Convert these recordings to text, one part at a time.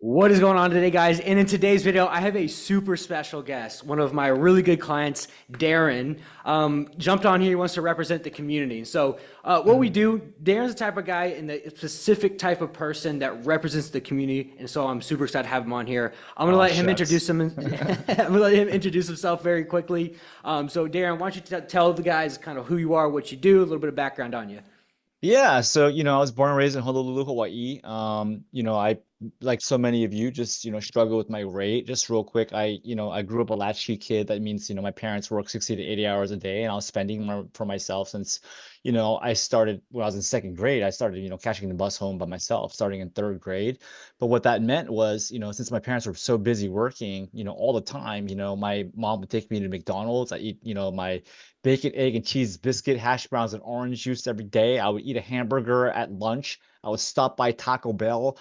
What is going on today, guys? And in today's video, I have a super special guest. One of my really good clients, Darren, jumped on here. He wants to represent the community. So, what we do, Darren's the type of guy and the specific type of person that represents the community. And so, I'm super excited to have him on here. I'm gonna Oh, let him shucks. introduce him. I'm gonna let him introduce himself very quickly. So, Darren, why don't you tell the guys kind of who you are, what you do, a little bit of background on you. Yeah, so I was born and raised in Honolulu, Hawaii. I like so many of you just struggle with my weight. Just real quick, I grew up a latchkey kid. That means my parents work 60 to 80 hours a day, and I was spending more for myself since I started when I was in second grade. I started catching the bus home by myself, starting in third grade. But what that meant was since my parents were so busy working all the time, my mom would take me to McDonald's. I eat my bacon, egg, and cheese biscuit, hash browns, and orange juice every day. I would eat a hamburger at lunch. I would stop by Taco Bell,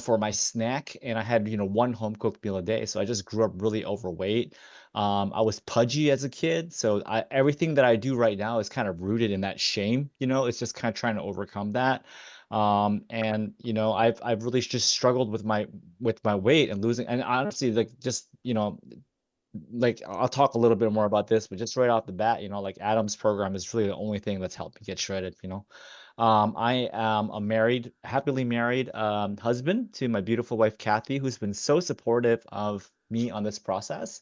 for my snack, and I had, one home cooked meal a day. So I just grew up really overweight. I was pudgy as a kid, so everything that I do right now is kind of rooted in that shame. It's just kind of trying to overcome that. And I've really just struggled with my weight and losing, and honestly, like just like I'll talk a little bit more about this, but just right off the bat, like Adam's program is really the only thing that's helped me get shredded. I am a happily married husband to my beautiful wife, Kathy, who's been so supportive of me on this process.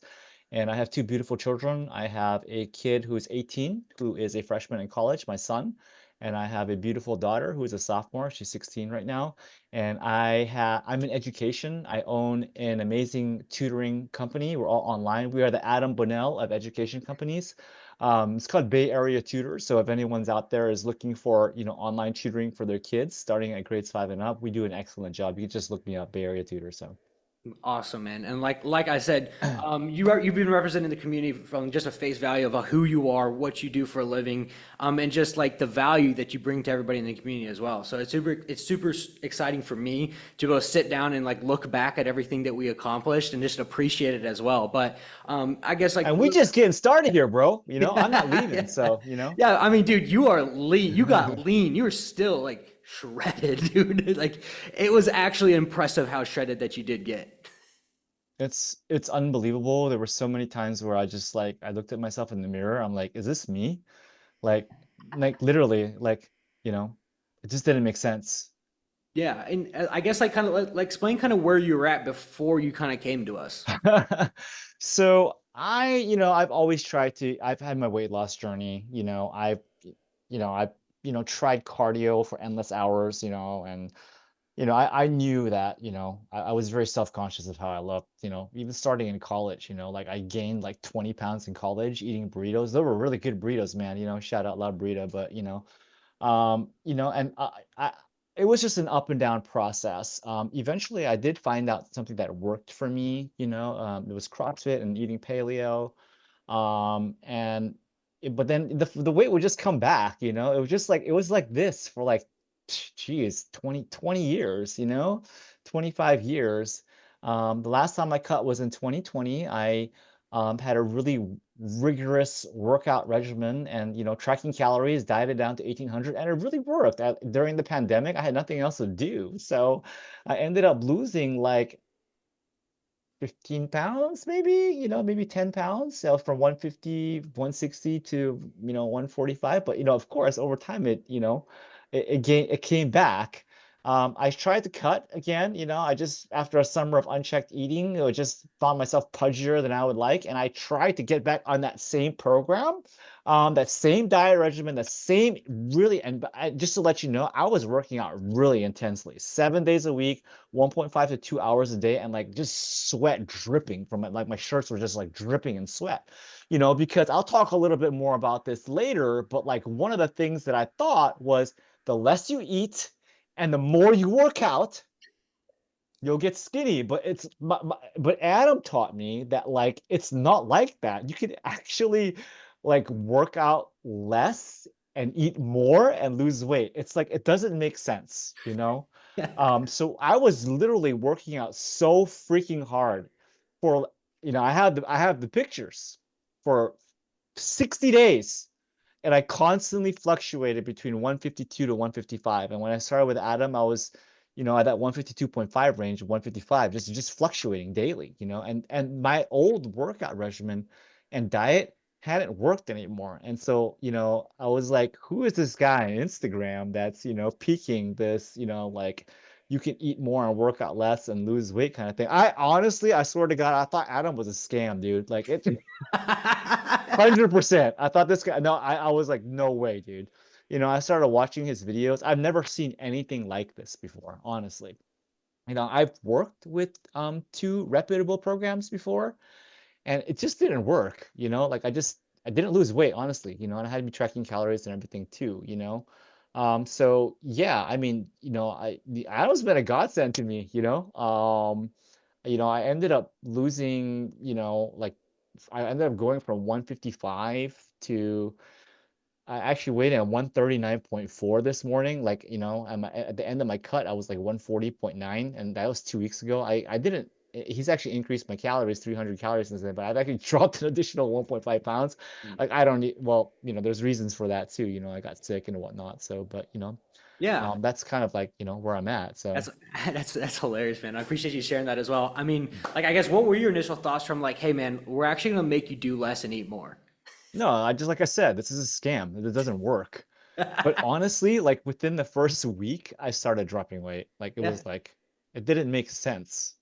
And I have two beautiful children. I have a kid who's 18, who is a freshman in college, my son. And I have a beautiful daughter who is a sophomore. She's 16 right now. And I'm in education. I own an amazing tutoring company. We're all online. We are the Adam Bonnell of education companies. It's called Bay Area Tutor. So if anyone's out there is looking for, online tutoring for their kids starting at grades 5 and up, we do an excellent job. You can just look me up, Bay Area Tutor. So Awesome, man. And like I said, you've been representing the community from just a face value of who you are, what you do for a living, and just like the value that you bring to everybody in the community as well. So it's super exciting for me to be able to sit down and like look back at everything that we accomplished and just appreciate it as well. But I guess like and we just getting started here, bro. I'm not leaving. yeah, So. yeah. I mean, dude, you are lean. You got lean. You were still like shredded, dude. Like it was actually impressive how shredded that you did get. It's unbelievable. There were so many times where I looked at myself in the mirror. I'm like, is this me? Like like literally you know, it just didn't make sense. Yeah, and I guess like kind of like explain kind of where you were at before you kind of came to us. So I've always I've had my weight loss journey. I've tried cardio for endless hours, and I knew that, I was very self-conscious of how I looked, even starting in college, like I gained like 20 pounds in college eating burritos. They were really good burritos, man, shout out La Burrito, but and it was just an up and down process. Eventually I did find out something that worked for me, it was CrossFit and eating paleo. But then the weight would just come back, it was like this for like geez, 20 years, 25 years. The last time I cut was in 2020. I had a really rigorous workout regimen and, tracking calories, dieted down to 1800, and it really worked. During the pandemic, I had nothing else to do. So I ended up losing like 15 pounds, maybe, maybe 10 pounds. So from 150, 160 to, 145. But, of course, over time, it came back. I tried to cut again, I just, after a summer of unchecked eating, I just found myself pudgier than I would like. And I tried to get back on that same program, that same diet regimen, the same really, and just to let you know, I was working out really intensely, 7 days a week, 1.5 to 2 hours a day, and like just sweat dripping from it. Like my shirts were just like dripping in sweat, because I'll talk a little bit more about this later. But like one of the things that I thought was the less you eat and the more you work out, you'll get skinny. But Adam taught me that like it's not like that. You can actually like work out less and eat more and lose weight. It's like it doesn't make sense. So I was literally working out so freaking hard for I have the pictures for 60 days, and I constantly fluctuated between 152 to 155. And when I started with Adam, I was at that 152.5 range, 155, just fluctuating daily, and my old workout regimen and diet hadn't worked anymore. And so, I was like, who is this guy on Instagram that's, peaking this, like you can eat more and work out less and lose weight kind of thing. I honestly, I swear to God, I thought Adam was a scam, dude. Like it 100%. I thought this guy, no, I was like, no way, dude. I started watching his videos. I've never seen anything like this before, honestly. I've worked with two reputable programs before, and it just didn't work, like I didn't lose weight, honestly, and I had to be tracking calories and everything too, so yeah, I mean, the Adam's been a godsend to me, I ended up losing, like I ended up going from 155 to I actually weighed in at 139.4 this morning. Like, at the end of my cut, I was like 140.9, and that was 2 weeks ago. I didn't, he's actually increased my calories, 300 calories since then, but I've actually dropped an additional 1.5 pounds. Mm. Like, I don't need, well, there's reasons for that too. I got sick and whatnot. So, but, Yeah. that's kind of like, where I'm at. So, That's that's hilarious, man. I appreciate you sharing that as well. I mean, like, I guess what were your initial thoughts from like, hey, man, we're actually gonna make you do less and eat more? no, like I said, this is a scam. It doesn't work. But honestly, like within the first week, I started dropping weight. Like it Yeah, was like it didn't make sense,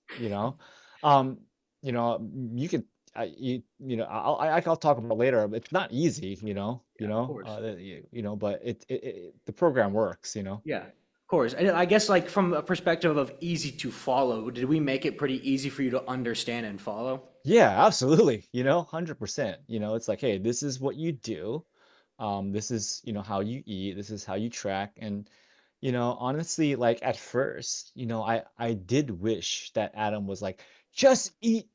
Um, you could I'll talk about it later. But it's not easy, yeah, of course. but the program works, Yeah, of course. And I guess like from a perspective of easy to follow, did we make it pretty easy for you to understand and follow? Yeah, absolutely. 100%. It's like, hey, this is what you do. This is, how you eat. This is how you track. And, honestly, like at first, I did wish that Adam was like, just eat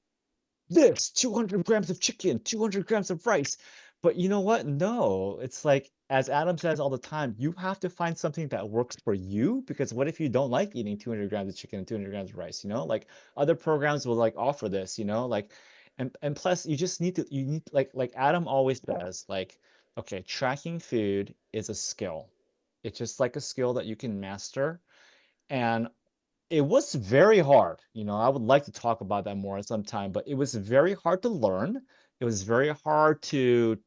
this 200 grams of chicken, 200 grams of rice. But you know what? No, it's like, as Adam says all the time, you have to find something that works for you because what if you don't like eating 200 grams of chicken and 200 grams of rice? Like other programs will like offer this, like, and plus you need like Adam always says, like, okay, tracking food is a skill. It's just like a skill that you can master. And it was very hard. I would like to talk about that more at some time, but it was very hard to learn. It was very hard to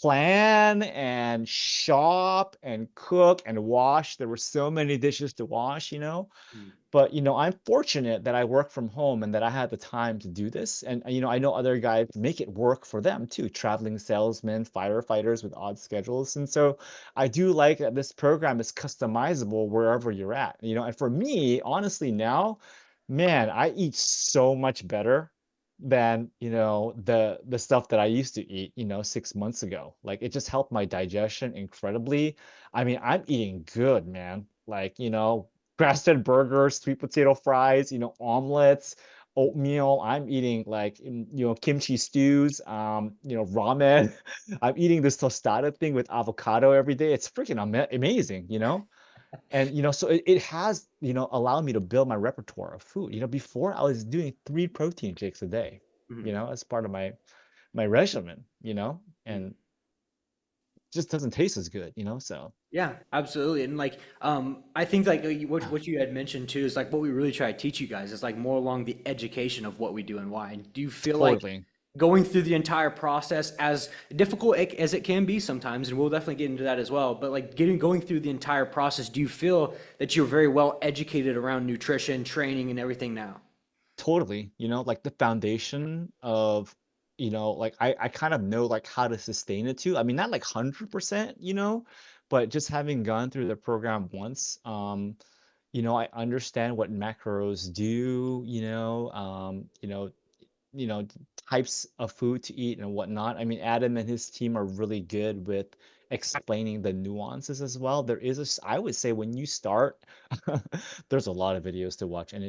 plan and shop and cook and wash. There were so many dishes to wash. Mm. But, I'm fortunate that I work from home and that I had the time to do this. And, I know other guys make it work for them too, traveling salesmen, firefighters with odd schedules. And so I do like that this program is customizable wherever you're at, and for me, honestly, now, man, I eat so much better than, the stuff that I used to eat, 6 months ago. Like it just helped my digestion incredibly. I mean, I'm eating good, man. Like, grass-fed burgers, sweet potato fries, omelets, oatmeal. I'm eating like, kimchi stews, ramen. I'm eating this tostada thing with avocado every day. It's freaking amazing. And, so it has, allowed me to build my repertoire of food. Before I was doing 3 protein shakes a day, Mhm. as part of my regimen, Mm. and just doesn't taste as good, so. Yeah, absolutely. And like, I think like what you had mentioned too is like what we really try to teach you guys is like more along the education of what we do and why. And do you feel like Totally. going through the entire process, as difficult as it can be sometimes, and we'll definitely get into that as well, but like going through the entire process, do you feel that you're very well educated around nutrition, training, and everything now? Totally, like the foundation of, like I kind of know like how to sustain it too. I mean, not like 100%, but just having gone through the program once, I understand what macros do, types of food to eat and whatnot. I mean, Adam and his team are really good with explaining the nuances as well. I would say when you start, there's a lot of videos to watch, and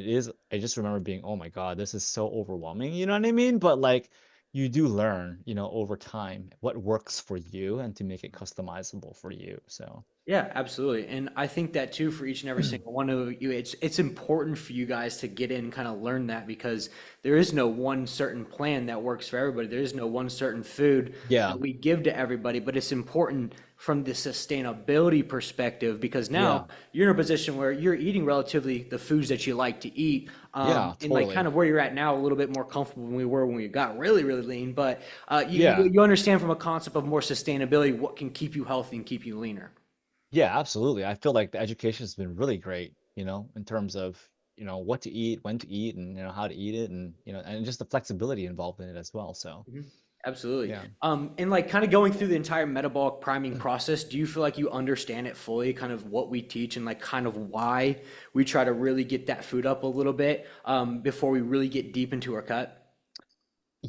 I just remember being, oh my God, this is so overwhelming. You know what I mean? But like, you do learn, over time what works for you and to make it customizable for you. So. Yeah, absolutely. And I think that too for each and every single one of you, it's important for you guys to get in and kind of learn that because there is no one certain plan that works for everybody. There is no one certain food Yeah, that we give to everybody, but it's important from the sustainability perspective because yeah, now you're in a position where you're eating relatively the foods that you like to eat. yeah, And like kind totally. of where you're at now, a little bit more comfortable than we were when we got really, really lean. But Yeah. you understand from a concept of more sustainability what can keep you healthy and keep you leaner. Yeah, absolutely. I feel like the education has been really great, in terms of, what to eat, when to eat, and how to eat it, and and just the flexibility involved in it as well. So, Mhm. Absolutely. yeah. And like kind of going through the entire metabolic priming process, do you feel like you understand it fully, kind of what we teach and like kind of why we try to really get that food up a little bit before we really get deep into our cut?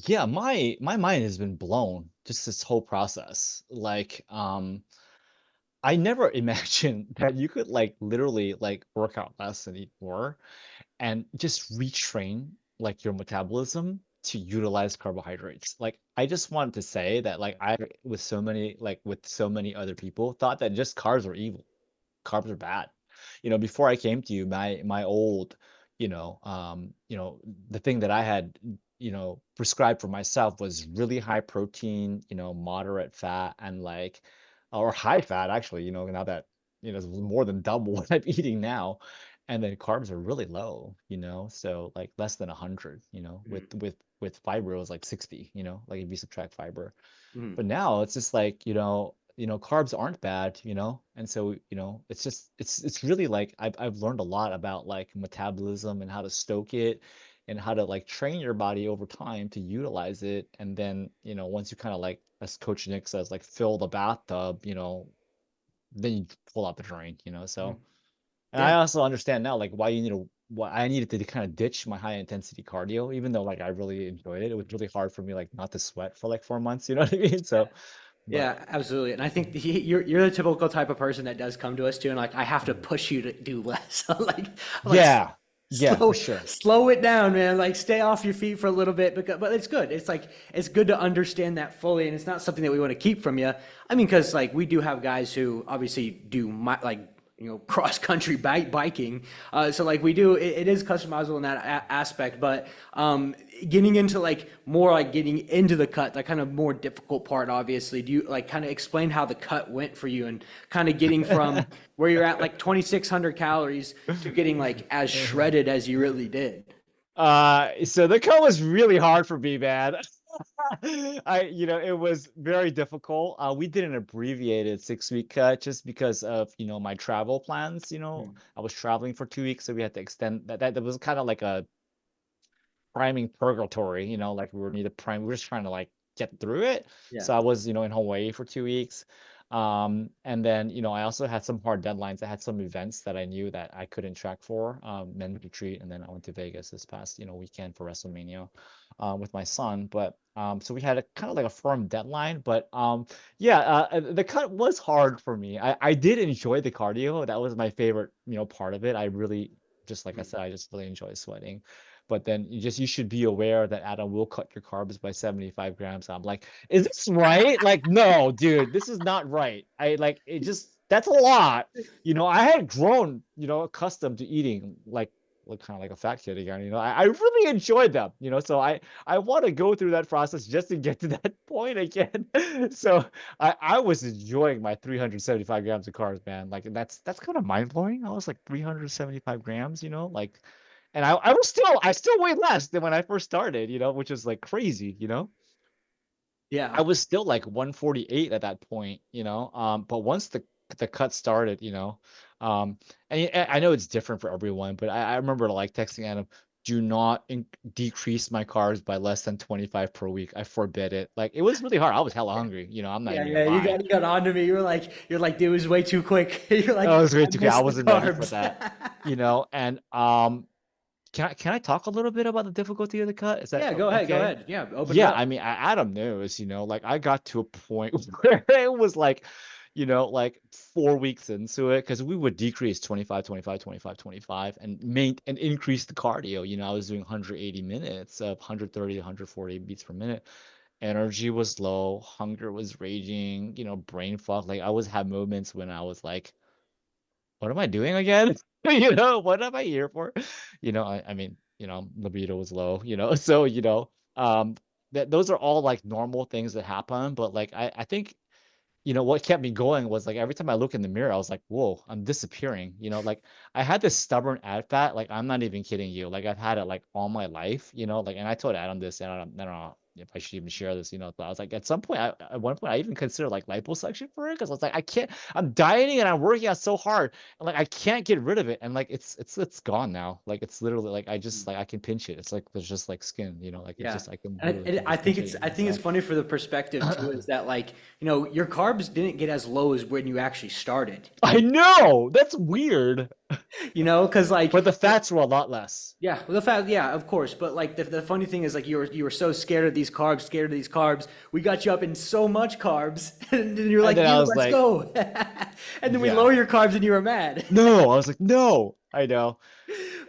Yeah, my mind has been blown just this whole process. Like, I never imagined that you could like literally like work out less and eat more and just retrain like your metabolism to utilize carbohydrates. Like I just wanted to say that like I with so many other people thought that just carbs were evil. Carbs are bad. Before I came to you, my old, the thing that I had, prescribed for myself was really high protein, moderate fat and like or high fat actually, now that it's more than double what I'm eating now. And then carbs are really low, so like less than 100, with fiber it was like 60, like if you subtract fiber. Mm-hmm. But now it's just like, carbs aren't bad, and so, it's just it's really like I've learned a lot about like metabolism and how to stoke it and how to like train your body over time to utilize it. And then, once you kind of like, as Coach Nick says, like fill the bathtub, then you pull out the drain, so. And I Yeah. also understand now like why I needed to kind of ditch my high intensity cardio, even though like I really enjoyed it. It was really hard for me like not to sweat for like 4 months, you know what I mean? So, but Yeah, absolutely. And I think you're the typical type of person that does come to us too, and like I have to push you to do less. I'm like yeah, yeah, for slow sure. slow it down, man. Like stay off your feet for a little bit, but it's good. It's like it's good to understand that fully, and it's not something that we want to keep from you. I mean, because like we do have guys who obviously do like cross country biking, so like we do it is customizable in that aspect, but getting into like more like getting into the cut, the kind of more difficult part, obviously. Do you like kind of explain how the cut went for you and kind of getting from where you're at like 2,600 calories to getting like as shredded as you really did? So the cut was really hard for me, man. It was very difficult. We did an abbreviated 6-week cut just because of, my travel plans. Mm. I was traveling for 2 weeks, so we had to extend that was kind of like a priming purgatory, like we were need to prime. We were just trying to like get through it. Yeah. So I was, in Hawaii for 2 weeks. And then, I also had some hard deadlines. I had some events that I knew that I couldn't track for, men's retreat, and then I went to Vegas this past, weekend for WrestleMania, with my son. But so we had a kind of like a firm deadline. But yeah, the cut was hard for me. I did enjoy the cardio. That was my favorite, part of it. I really, just like I Mm. said, I just really enjoy sweating. But then you should be aware that Adam will cut your carbs by 75 grams. I'm like, is this right? Like, no, dude, this is not right. I like it just that's a lot. I had grown, accustomed to eating like kind of like a fat kid again. I really enjoyed them, so I want to go through that process just to get to that point again. So I was enjoying my 375 grams of carbs, man. Like that's kind of mind blowing. I was like 375 grams, like and I still weigh less than when I first started, which is like crazy, Yeah. I was still like 148 at that point, but once the cut started, um, and I know it's different for everyone, but I remember like texting Adam, do not decrease my carbs by less than 25 per week. I forbid it. Like it was really hard. I was hella hungry, I'm not Yeah, even gonna yeah, lie. you got on to me. You're like, dude, it was way too quick. You're like, Oh, it was way I too quick. I missed the wasn't ready for carbs. that, and can I talk a little bit about the difficulty of the cut? Is that Yeah, go ahead, go okay? ahead. Yeah, open it Yeah, up. I mean, Adam knows, like I got to a point where it was like, like 4 weeks into it, because we would decrease 25, 25, 25, 25, and increase the cardio. I was doing 180 minutes of 130 to 140 beats per minute. energy was low, hunger was raging, brain fog. Like I always had moments when I was like, what am I doing again? What am I here for? I mean, libido was low, so, um, that those are all like normal things that happen. But like, I think what kept me going was, like, every time I look in the mirror, I was like, "Whoa, I'm disappearing." Like, I had this stubborn ad fat, like, I'm not even kidding you. Like, I've had it, like, all my life, like, and I told Adam this, and I don't know if I should even share this, but I was like, at some point, at one point, I even considered, like, liposuction for it because I was like, "I can't I'm dieting and I'm working out so hard, and, like, I can't get rid of it." And, like, it's gone now. Like, it's literally, like, I just, like, I can pinch it. It's like there's just, like, skin, like, it's Yeah. just I can And literally I just think pinch it it's again, so funny for the perspective too, is that like, your carbs didn't get as low as when you actually started, I know! That's weird. because like, But the fats were a lot less. yeah, well, the fact, yeah, of course. But like the funny thing is like you were so scared of these carbs, scared of these carbs. We got you up in so much carbs, and then you're And like, then I yeah, was let's like, go. And then we yeah. lower your carbs and you were mad. No, I was like, no, I know.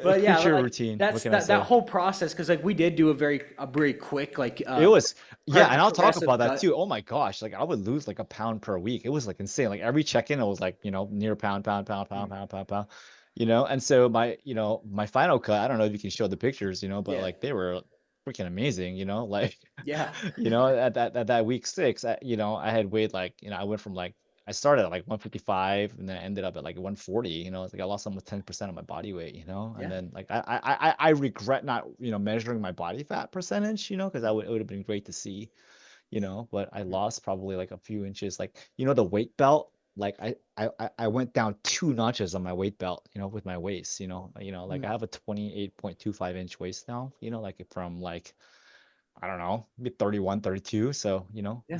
But yeah, Creature like routine. What that's can I that say? whole process because like we did do a very quick like It was, yeah, and I'll talk progressive about that cut. too. Oh my gosh, like I would lose like a pound per week. It was like insane. Like every check-in, it was like, near pound, pound, pound, pound, Mm. pound, pound, pound. And so my final cut, I don't know if you can show the pictures, but Yeah, like they were freaking amazing, like, yeah, at that week 6, I had weighed like, I went from like, I started at like 155 and then I ended up at like 140, it's like I lost almost 10% of my body weight, and yeah. then like I regret not, measuring my body fat percentage, because it would have been great to see, but I Mm. lost probably like a few inches, like, the weight belt, like I went down 2 notches on my weight belt, with my waist, like I Mm. have a 28.25-inch waist now, like from like, I don't know, maybe 31, 32. So, Yeah.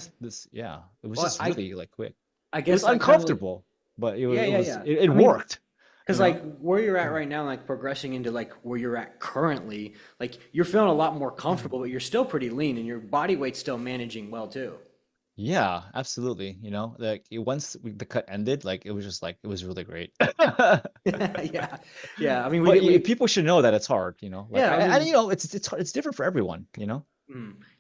yeah, it was Well, just really like quick. I It was guess that kind of uncomfortable, but it was, yeah, it yeah, was, yeah. it I mean, worked, because you know? like where you're at right now, like progressing into like where you're at currently, like you're feeling a lot more comfortable, but you're still pretty lean and your body weight's still managing well too. Yeah, absolutely. Like once the cut ended, like it was just like, it was really great. Yeah, yeah. I mean, But we people should know that it's hard, like yeah. I I mean, it's different for everyone.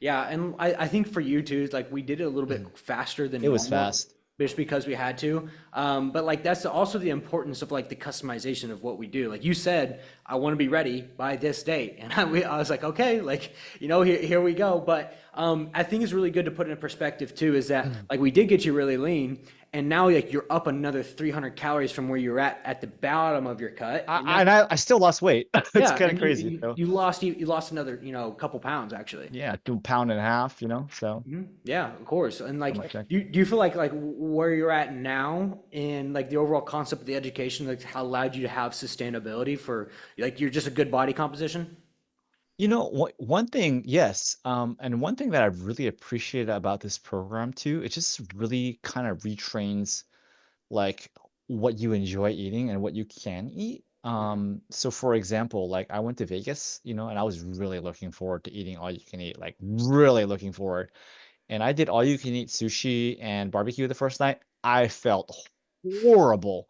yeah, and I think for you too, like we did it a little bit faster It than was normal, fast. just because we had to. But like that's also the importance of like the customization of what we do. Like you said, I want to be ready by this date, and I was like, okay, like here we go. But I think it's really good to put in perspective too, is that like we did get you really lean, and now like you're up another 300 calories from where you're at the bottom of your cut, and now I still lost weight. It's yeah, kind of and you crazy. you, So you lost you lost another couple pounds actually. yeah, do a pound and a half, so Mhm. Yeah, of course. And so like, much do you feel like where you're at now in like the overall concept of the education, like how allowed you to have sustainability for like you're just a good body composition? one thing, yes, and one thing that I really appreciate about this program too, it just really kind of retrains like what you enjoy eating and what you can eat. Mhm. So for example, like I went to Vegas, and I was really looking forward to eating all you can eat, like really looking forward. And I did all you can eat sushi and barbecue the first night. I felt horrible.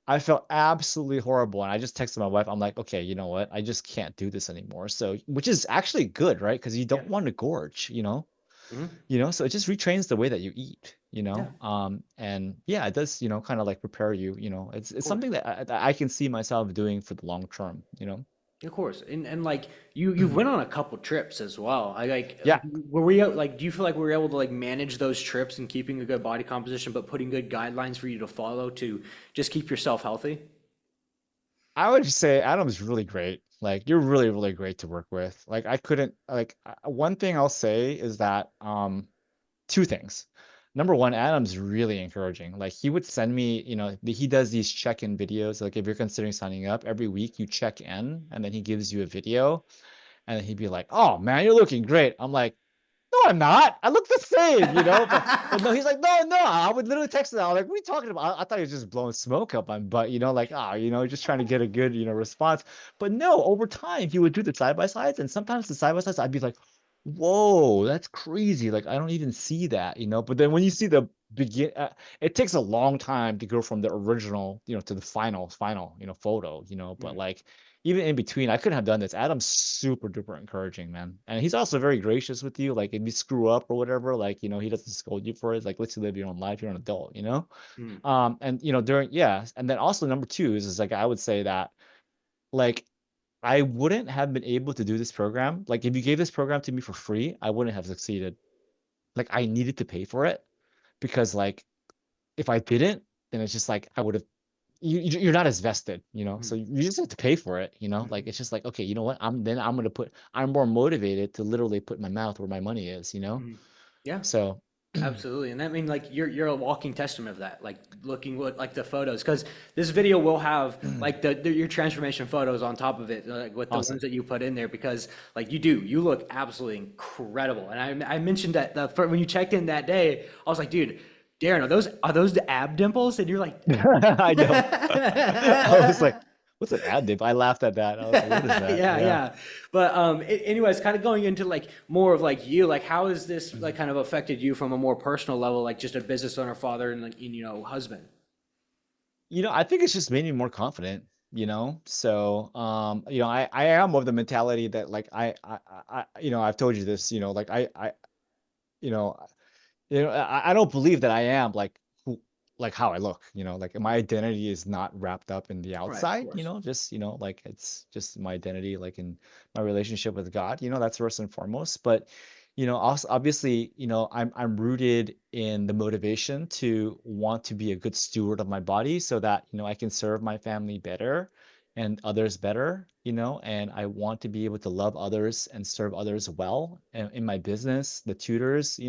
I felt absolutely horrible, and I just texted my wife. I'm like, "Okay, you know what? I just can't do this anymore." So, which is actually good, right? Because you Yeah. don't want to gorge, Mhm. so it just retrains the way that you eat, Yeah, and yeah, it does, kind of like prepare you, of it's course. something that I can see myself doing for the long term. Of course. And like you went on a couple trips as well. I like Yeah, were we like do you feel like we were able to like manage those trips and keeping a good body composition but putting good guidelines for you to follow to just keep yourself healthy? I would just say Adam's really great. Like you're really, really great to work with. Like I couldn't like one thing I'll say is that two things. Number one, Adam's really encouraging. Like he would send me, he does these check-in videos. Like if you're considering signing up every week, you check in and then he gives you a video and then he'd be like, "Oh man, you're looking great." I'm like, "No, I'm not. I look the same." But no, he's like, "No, no." I would literally text him. I was like, "What are you talking about?" I thought he was just blowing smoke up my butt, like, just trying to get a good, response. But no, over time, he would do the side by sides, and sometimes the side by sides, I'd be like, "Whoa, that's crazy!" Like, I don't even see that. But then when you see the begin, it takes a long time to go from the original, to the final, photo. But Mhm. like, even in between, I couldn't have done this. Adam's super duper encouraging, man. And he's also very gracious with you. Like if you screw up or whatever, like, he doesn't scold you for it. Like, let you live your own life. You're an adult, you know? Mm, And and then also number two is like I would say that like I wouldn't have been able to do this program. Like if you gave this program to me for free, I wouldn't have succeeded. Like I needed to pay for it because like if I didn't, then it's just like I would have you're not as vested, mm, so you just have to pay for it, like mm, it's just like, okay, you know what, I'm gonna I'm more motivated to literally put my mouth where my money is. mm. Yeah. So Absolutely. And I mean, like, you're a walking testament of that, like looking what, like the photos, because this video will have like your transformation photos on top of it, like with the awesome. ones that you put in there, because like you look absolutely incredible. And I mentioned that when you checked in that day, I was like, dude, Darren, are those the ab dimples? And you're like, I know. I was like, what's an ad dip? I laughed at that. I was like, what is that? yeah, Yeah. yeah. But anyways, kind of going into like more of like you, like how has this like kind of affected you from a more personal level, like just a business owner, father, and like husband? I think it's just made me more confident. So, I am of the mentality that like I've told you this, like you know, I don't believe that I am like like how I look, like my identity is not wrapped up in the Right, of outside, course. just, like it's just my identity, like in my relationship with God, that's first and foremost. But, also obviously, I'm rooted in the motivation to want to be a good steward of my body so that, I can serve my family better and others better, and I want to be able to love others and serve others well in my business, the tutors,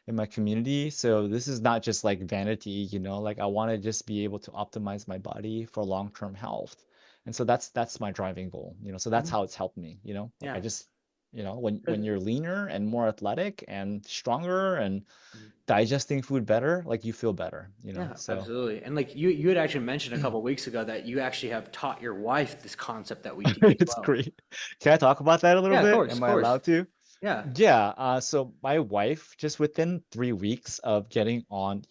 in my community. So this is not just like vanity, like I want to just be able to optimize my body for long-term health. And so that's my driving goal, so that's Mhm. how it's helped me, like I Yeah. just, when 'Cause- you're leaner and more athletic and stronger and mhm. digesting food better, like you feel better, Yeah, so absolutely. And like you had actually mentioned a couple weeks ago that you actually have taught your wife this concept that we teach as it's well. great. Can I talk about that a little Yeah, of bit? course, Am of I course. allowed to? Yeah. Yeah, so my wife, just within 3 weeks of getting on,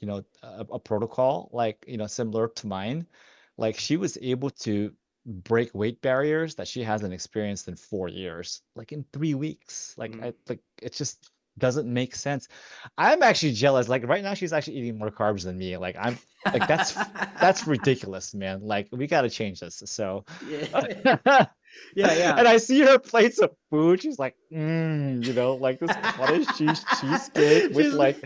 a protocol like, similar to mine, like she was able to break weight barriers that she hasn't experienced in 4 years, like in 3 weeks. Like Mhm. it just doesn't make sense. I'm actually jealous. Like right now, she's actually eating more carbs than me. Like I'm like that's ridiculous, man. Like we got to change this. So. Yeah. Yeah, And yeah. I see her plates of food. She's like, like this cottage cheesecake with She's like,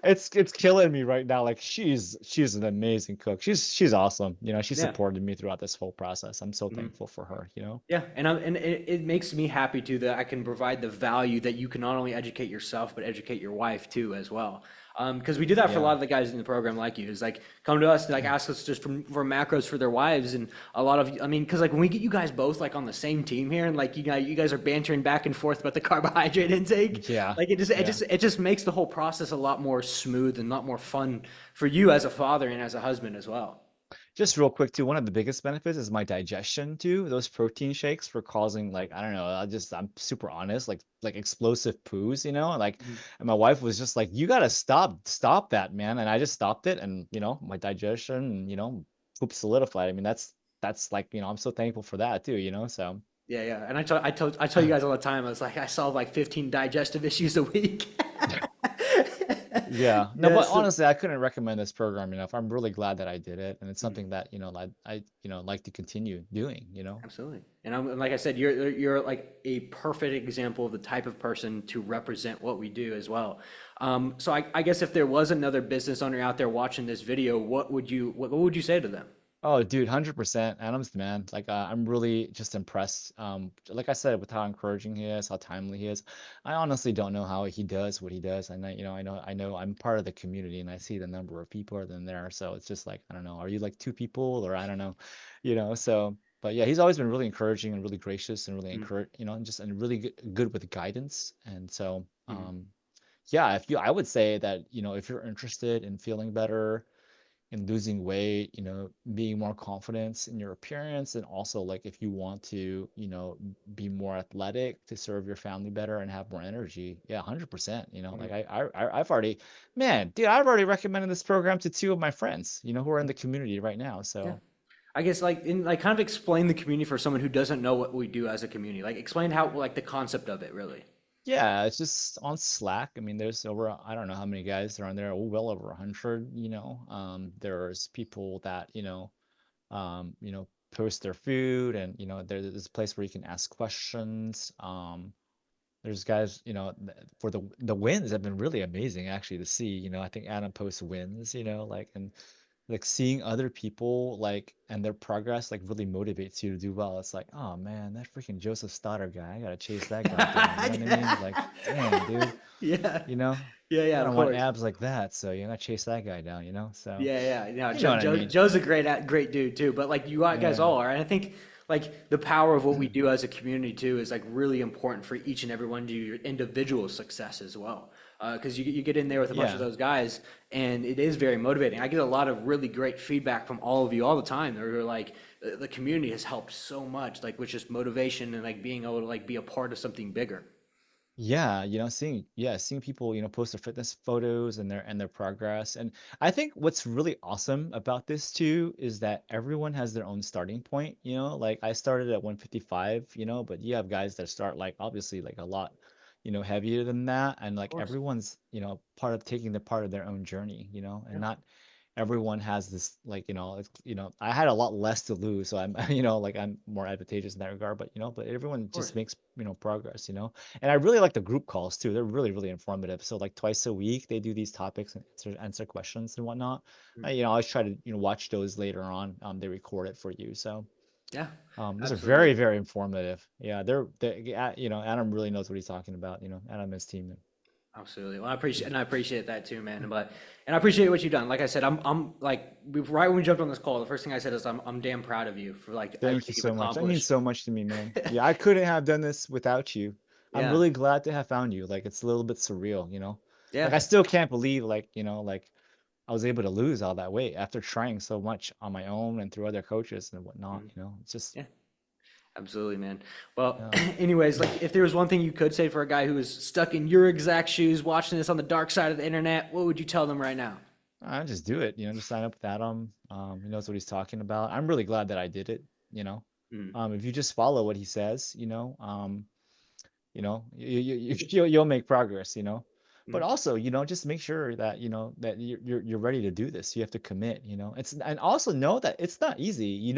it's killing me right now. Like she's an amazing cook. She's awesome. She yeah. supported me throughout this whole process. I'm so Mhm. thankful for her. Yeah, and it makes me happy too that I can provide the value that you can not only educate yourself but educate your wife too as well. Because we do that for a lot Yeah. of the guys in the program like you is like come to us like ask us just for macros for their wives and a lot of I mean because like when we get you guys both like on the same team here and like you guys are bantering back and forth about the carbohydrate intake Yeah. like Yeah. it just makes the whole process a lot more smooth and a lot more fun for you as a father and as a husband as well. Just real quick too, one of the biggest benefits is my digestion too. Those protein shakes for causing like, I don't know, I'm super honest, like explosive poos, like Mhm. and my wife was just like, you gotta stop that, man. And I just stopped it and my digestion, poop solidified. I mean, that's like, I'm so thankful for that too, so Yeah, yeah. And I tell you guys all the time, I was like, I solve like 15 digestive issues a week. yeah. No, but Yes. honestly, I couldn't recommend this program enough. I'm really glad that I did it. And it's Mm, something that, like to continue doing. absolutely. And like I said, you're like a perfect example of the type of person to represent what we do as well. So I guess if there was another business owner out there watching this video, what would you say to them? Oh, dude, 100%. Adam's the man. Like, I'm really just impressed. Like I said, with how encouraging he is, how timely he is. I honestly don't know how he does what he does. And I know I'm part of the community and I see the number of people are in there. So it's just like, I don't know, are you like two people or I don't know, so, but yeah, he's always been really encouraging and really gracious and really Mm, and really good with guidance. And so, mm, yeah, I would say that, if you're interested in feeling better, in losing weight, being more confident in your appearance, and also like if you want to, be more athletic to serve your family better and have more energy, yeah, 100%. mm. Like I've already, man, dude, I've already recommended this program to two of my friends, who are in the community right now. Yeah. So I guess like in like kind of explain the community for someone who doesn't know what we do as a community. Like explain how like the concept of it really. Yeah, it's just on Slack. I mean, there's over, I don't know how many guys are on there, well over 100, you know. There's people that, post their food, and, there's this place where you can ask questions. There's guys, for the wins have been really amazing actually to see. I think Adam posts wins, like, and like seeing other people like and their progress like really motivates you to do well. It's like, oh man, that freaking Joseph Stoddard guy, I gotta chase that guy down. You know what I mean? Like, dang, dude, Yeah. you know, Yeah, I yeah, kind of of want course. abs like that, so you gotta chase that guy down, So Yeah, yeah. No, you know what I mean? Joe's a great dude too. But like you guys Yeah. all are, and I think like the power of what we do as a community too is like really important for each and every one of your individual success as well. Because you get in there with a bunch of Yeah. those guys, and it is very motivating. I get a lot of really great feedback from all of you all the time. They're like, the community has helped so much, like with just motivation and like being able to like be a part of something bigger. Yeah, seeing people, post their fitness photos and their progress. And I think what's really awesome about this too is that everyone has their own starting point, like I started at 155, but you have guys that start like obviously like a lot, heavier than that. And Of like course. everyone's, part of taking the part of their own journey, and Yeah. not everyone has this like I had a lot less to lose, so I'm like I'm more advantageous in that regard, but everyone Of course. just makes progress, and I really like the group calls too. They're really really informative. So like twice a week they do these topics and answer questions and whatnot. Mm. I always try to watch those later on. They record it for you, so Yeah, those are very absolutely. very informative. Yeah, Adam really knows what he's talking about. Adam and his team. Absolutely. Well, I appreciate that too, man. And I appreciate what you've done. Like I said, I'm like, right when we jumped on this call, the first thing I said is I'm damn proud of you for like Thank you everything you've so much. That means accomplished. so much to me, man. Yeah, I couldn't have done this without you. I'm Yeah. really glad to have found you. Like it's a little bit surreal, Like Yeah. I still can't believe like, like I was able to lose all that weight after trying so much on my own and through other coaches and whatnot, Mhm. It's just Yeah. Absolutely, man. Well, yeah. anyways, like if there was one thing you could say for a guy who is stuck in your exact shoes, watching this on the dark side of the internet, what would you tell them right now? I just do it, just sign up with Adam. He knows what he's talking about. I'm really glad that I did it, Mm, If you just follow what he says, you'll make progress, but mm, also, just make sure that that you're ready to do this. You have to commit, it's and also know that it's not easy,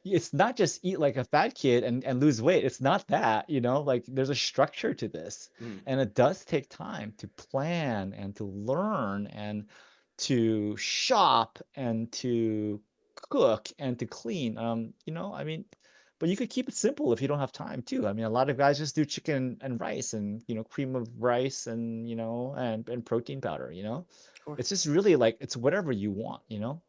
it's not just eat like a fat kid and lose weight. It's not that, like there's a structure to this, mm. and it does take time to plan and to learn and to shop and to cook and to clean. I mean, but you could keep it simple if you don't have time too. I mean, a lot of guys just do chicken and rice and, cream of rice and, and protein powder, Of course. It's just really like it's whatever you want, Mm,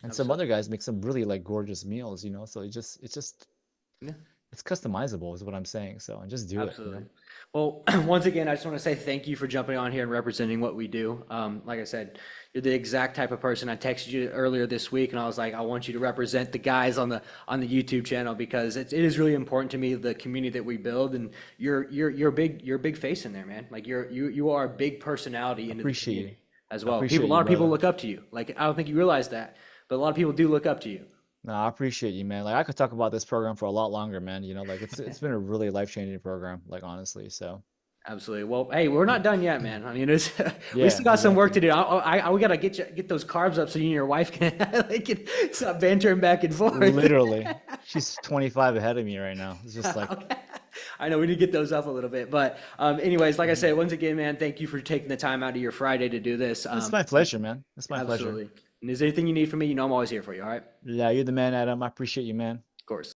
And some other absolutely. guys make some really like gorgeous meals, So Yeah. it's customizable is what I'm saying. So and just do it. Absolutely. Well, once again, I just want to say thank you for jumping on here and representing what we do. Like I said, you're the exact type of person. I texted you earlier this week, and I was like, I want you to represent the guys on the YouTube channel because it is really important to me the community that we build, and you're a big face in there, man. Like you are a big personality into the Appreciate you. community as well. Appreciate A you, lot of people brother. look up to you. Like I don't think you realize that, but a lot of people do look up to you. No, I appreciate you, man. Like I could talk about this program for a lot longer, man. Like it's been a really life-changing program, like honestly. So Absolutely. Well, hey, we're not done yet, man. I mean, it's, we yeah, still got some work exactly. to do. We gotta get those carbs up so you and your wife can can stop bantering back and forth. Literally. She's 25 ahead of me right now. It's just like, Okay. I know we need to get those up a little bit, but anyways, like I said, once again, man, thank you for taking the time out of your Friday to do this. it's my pleasure, man. It's my pleasure. Absolutely. And is there anything you need from me? You know, I'm always here for you. All right. Yeah, you're the man, Adam. I appreciate you, man. Of course.